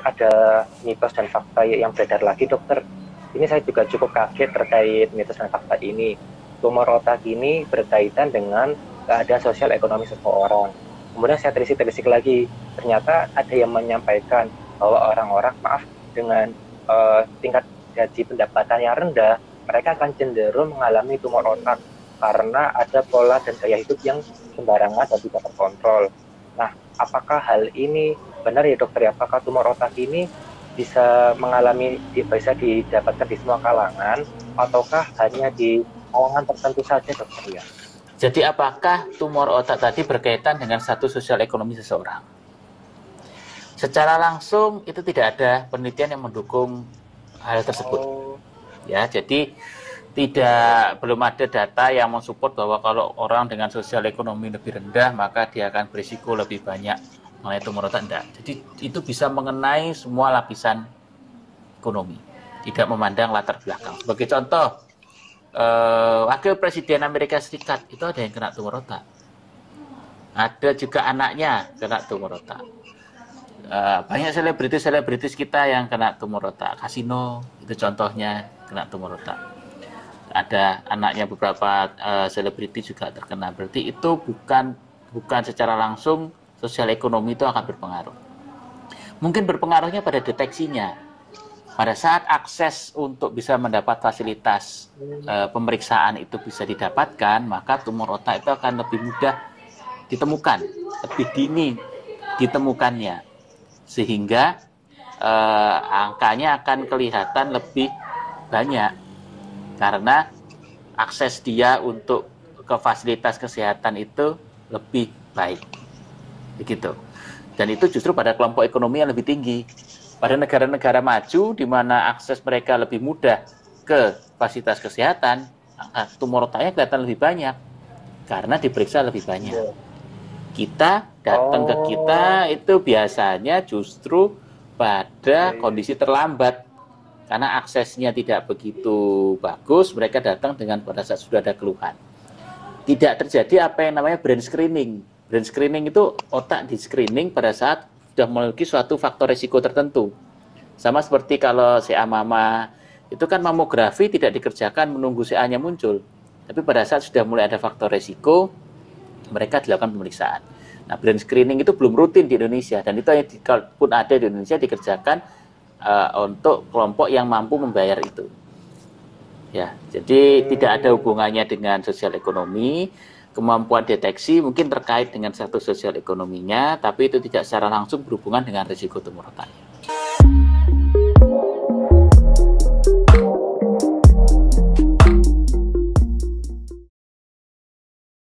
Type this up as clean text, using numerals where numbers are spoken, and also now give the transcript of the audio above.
ada mitos dan fakta yang beredar lagi, dokter. Ini saya juga cukup kaget terkait mitos dan fakta ini. Tumor otak ini berkaitan dengan keadaan sosial ekonomi seseorang. Kemudian saya telisik lagi, ternyata ada yang menyampaikan bahwa orang-orang, maaf, dengan tingkat gaji pendapatan yang rendah, mereka akan cenderung mengalami tumor otak karena ada pola dan gaya hidup yang sembarangan dan tidak terkontrol. Nah, apakah hal ini benar ya dokter? Apakah tumor otak ini bisa didapatkan di semua kalangan, ataukah hanya di kalangan tertentu saja, dokter ya? Jadi apakah tumor otak tadi berkaitan dengan status sosial ekonomi seseorang? Secara langsung itu tidak ada penelitian yang mendukung hal tersebut. Ya, jadi belum ada data yang mensupport bahwa kalau orang dengan sosial ekonomi lebih rendah maka dia akan berisiko lebih banyak mengenai tumor otak. Enggak. Jadi itu bisa mengenai semua lapisan ekonomi, tidak memandang latar belakang. Sebagai contoh, wakil presiden Amerika Serikat itu ada yang kena tumor otak, ada juga anaknya kena tumor otak. Banyak selebritis kita yang kena tumor otak. Kasino itu contohnya kena tumor otak. Ada anaknya beberapa selebriti juga terkena. Berarti itu bukan secara langsung sosial ekonomi itu akan berpengaruh. Mungkin berpengaruhnya pada deteksinya. Pada saat akses untuk bisa mendapat fasilitas pemeriksaan itu bisa didapatkan, maka tumor otak itu akan lebih mudah ditemukan, lebih dini ditemukannya, sehingga angkanya akan kelihatan lebih banyak karena akses dia untuk ke fasilitas kesehatan itu lebih baik, begitu. Dan itu justru pada kelompok ekonomi yang lebih tinggi. Pada negara-negara maju di mana akses mereka lebih mudah ke fasilitas kesehatan, tumor otaknya kelihatan lebih banyak karena diperiksa lebih banyak. Kita datang ke kita itu biasanya justru pada kondisi terlambat karena aksesnya tidak begitu bagus. Mereka datang pada saat sudah ada keluhan. Tidak terjadi apa yang namanya brain screening. Brain screening itu otak di screening pada saat sudah memiliki suatu faktor risiko tertentu. Sama seperti kalau CA mama itu kan mamografi tidak dikerjakan menunggu CA-nya muncul, tapi pada saat sudah mulai ada faktor risiko mereka dilakukan pemeriksaan. Nah, brain screening itu belum rutin di Indonesia, dan itu pun ada di Indonesia dikerjakan untuk kelompok yang mampu membayar itu. Ya, jadi tidak ada hubungannya dengan sosial ekonomi. Kemampuan deteksi mungkin terkait dengan status sosial ekonominya, tapi itu tidak secara langsung berhubungan dengan risiko tumor otaknya.